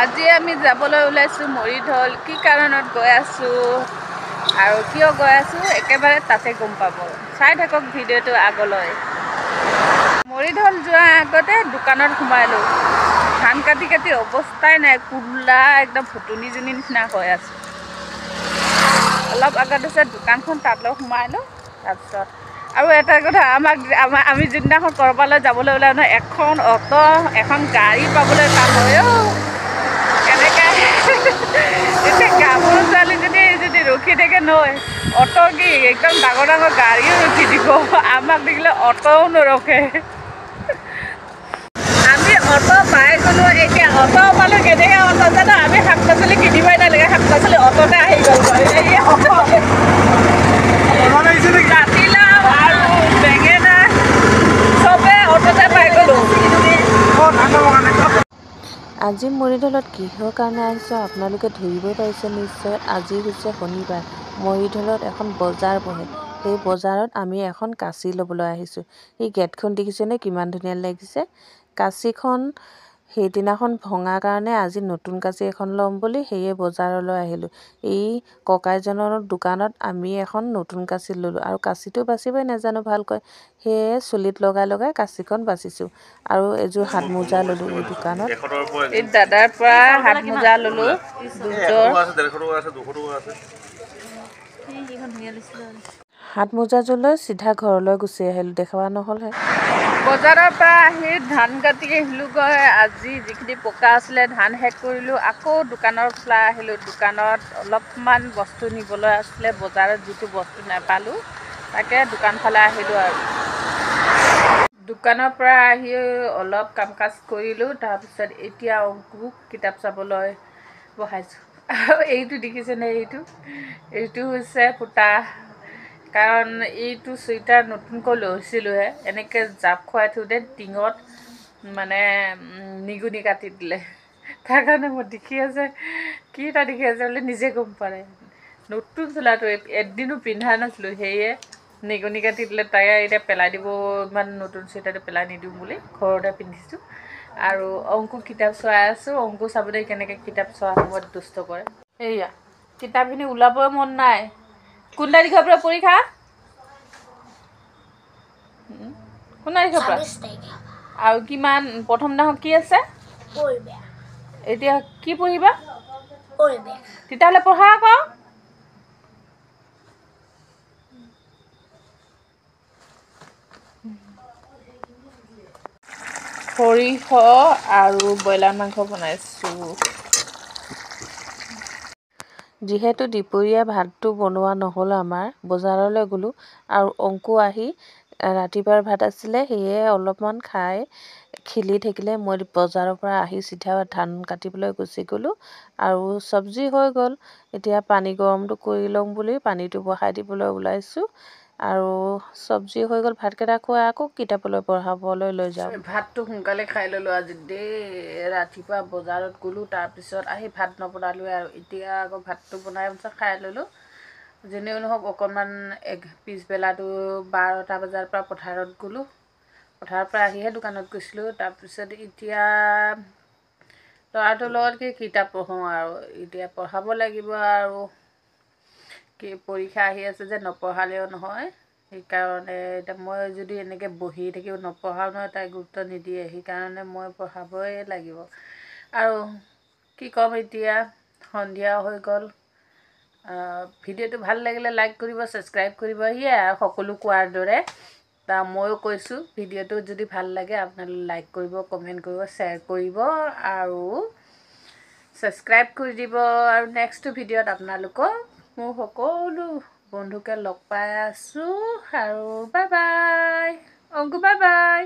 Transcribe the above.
আজি আমি যাবলৈ ওলাইছোঁ মৰিঢল। কি কাৰণত গৈ আছোঁ আৰু কিয় গৈ আছোঁ একেবাৰে তাতে গম পাব। চাই থাকক ভিডিঅ'টো আগলৈ। মৰিঢল যোৱাৰ আগতে দোকানত সোমালোঁ। ধান কাটি কাটি অৱস্থাই নাই, কোলা একদম ফুটনিজনী নিচিনা হৈ আছে। অলপ আগত আছে দোকানখন, তাতলৈ সোমালোঁ। তাৰপিছত আৰু এটা কথা, আমি যোনদিনাখন ক'ৰবালৈ যাবলৈ ওলাওঁ নহয়, এখন অ'টো এখন গাড়ী পাবলৈ টান হয়। কেনেকৈ এতিয়া গাভৰু ছোৱালীজনী যদি ৰখি থাকে নহয়, অ'টো কি একদম ডাঙৰ ডাঙৰ গাড়ীও ৰখি দিব, আমাক দেখিলে অ'টোও নৰখে। আমি অ'টো পাই গ'লোঁ। এতিয়া অ'টো পালোঁ, কেনেকৈ অ'টো জানো, আমি শাক পাচলি কিনিবই নালাগে, শাক পাচলি অ'টোতে আহি গ'ল। জাতিলাও আৰু বেঙেনা চবে অ'টোতে পাই গ'লোঁ। আজি মৰিঢলত কিহৰ কাৰণে আহিছোঁ আপোনালোকে ধৰিবই পাৰিছে নিশ্চয়। আজি হৈছে শনিবাৰ। মৰিঢলত এখন বজাৰ বহে। সেই বজাৰত আমি এখন কাঁচি ল'বলৈ আহিছোঁ। এই গেটখন দেখিছেনে কিমান ধুনীয়া লাগিছে। কাঁচিখন সেইদিনাখন ভঙা কাৰণে আজি নতুন কাঁচি এখন ল'ম বুলি সেয়ে বজাৰলৈ আহিলোঁ। এই ককাইজনৰ দোকানত আমি এখন নতুন কাঁচি ল'লোঁ আৰু কাঁচিটো বাচিবই নাজানো ভালকৈ, সেয়ে চুলিত লগাই লগাই কাঁচিখন বাচিছোঁ। আৰু এযোৰ হাত মোজা ল'লোঁ এই দোকানত। এই দাদাৰ পৰা হাত মোজা ল'লোঁ দুযোৰ। হাত মোজাযোৰ লৈ চিধা ঘৰলৈ গুচি আহিলোঁ, দেখুওৱা নহ'লহে। বজাৰৰ পৰা আহি ধান কাটি আহিলোঁগৈ। আজি যিখিনি পকা আছিলে ধান শেষ কৰিলোঁ। আকৌ দোকানৰ ফালে আহিলোঁ। দোকানত অলপমান বস্তু নিবলৈ আছিলে, বজাৰত যিটো বস্তু নাপালোঁ তাকে দোকান ফালে আহিলোঁ। আৰু দোকানৰ পৰা আহি অলপ কাম কাজ কৰিলোঁ। তাৰপিছত এতিয়া অংকুক কিতাপ চাবলৈ বহাইছোঁ। আৰু এইটো দেখিছেনে, এইটো হৈছে ফুটা। কাৰণ এইটো চুৱেটাৰ নতুনকৈ লৈছিলোঁহে, এনেকৈ জাপ খুৱাই থওঁতে টিঙত মানে নিগনি কাটি দিলে। তাৰ কাৰণে মই দেখি আছে কি এটা দেখি আছে বুলি নিজে গম পোৱা নাই। নতুন চোলাটো এদিনো পিন্ধা নাছিলোঁ, সেয়ে নিগনি কাটি দিলে। তাই এতিয়া পেলাই দিব, ইমান নতুন চুৱেটাৰটো পেলাই নিদিওঁ বুলি ঘৰতে পিন্ধিছোঁ। আৰু অংকুক কিতাপ চোৱাই আছোঁ। অংকু চাবলৈ কেনেকৈ কিতাপ চোৱাৰ সময়ত দুষ্ট কৰে। এইয়া কিতাপখিনি ওলাবই মন নাই। কোন তাৰিখৰ পৰা পৰীক্ষা? কোন তাৰিখৰ পৰা? আৰু কিমান প্ৰথম দিনাখন কি আছে? এতিয়া কি পঢ়িবা? তেতিয়াহ'লে পঢ়া আকৌ। সৰিয়হ আৰু ব্ৰইলাৰ মাংস বনাইছোঁ। যিহেতু দুপৰীয়া ভাতটো বনোৱা নহ'ল, আমাৰ বজাৰলৈ গ'লোঁ আৰু অংকু আহি ৰাতিপুৱাৰ ভাত আছিলে, সেয়ে অলপমান খাই খেলি থাকিলে। মই বজাৰৰ পৰা আহি চিধা ধান কাটিবলৈ গুচি গ'লোঁ আৰু চব্জি হৈ গ'ল। এতিয়া পানী গৰমটো কৰি ল'ম বুলি পানীটো বহাই দিবলৈ ওলাইছোঁ। আৰু চব্জি হৈ গ'ল, ভাতকেইটা খুৱাই আকৌ কিতাপলৈ পঢ়াবলৈ লৈ যাওঁ। ভাতটো সোনকালে খাই ল'লোঁ আজি ৰাতিপুৱা বজাৰত গ'লোঁ, তাৰপিছত আহি ভাত নবনালোৱে আৰু এতিয়া আকৌ ভাতটো বনাই খাই ল'লোঁ। যেনেও নহওক অকণমান পিছবেলাটো 12টা বজাৰ পৰা পথাৰত গ'লোঁ। পথাৰৰ পৰা আহিহে দোকানত গৈছিলোঁ। তাৰপিছত এতিয়া ল'ৰাটোৰ লগত কিতাপ পঢ়োঁ আৰু এতিয়া পঢ়াব লাগিব। আৰু কি পৰীক্ষা আহি আছে যে নপঢ়ালেও নহয়। সেইকাৰণে এতিয়া মই যদি এনেকৈ বহি থাকিও নপঢ়াও নহয়, তাই গুৰুত্ব নিদিয়ে। সেইকাৰণে মই পঢ়াবই লাগিব। আৰু কি ক'ম, এতিয়া সন্ধিয়া হৈ গ'ল। ভিডিঅ'টো ভাল লাগিলে লাইক কৰিব, ছাবস্ক্ৰাইব কৰিব। সেয়াই আৰু সকলো কোৱাৰ দৰে ময়ো কৈছোঁ, ভিডিঅ'টো যদি ভাল লাগে আপোনালোকে লাইক কৰিব, কমেণ্ট কৰিব, শ্বেয়াৰ কৰিব আৰু ছাবস্ক্ৰাইব কৰি দিব। আৰু নেক্সট ভিডিঅ'ত আপোনালোকক মোৰ সকলো বন্ধুকে লগ পাই আছোঁ। আৰু bye bye Anku, bye bye.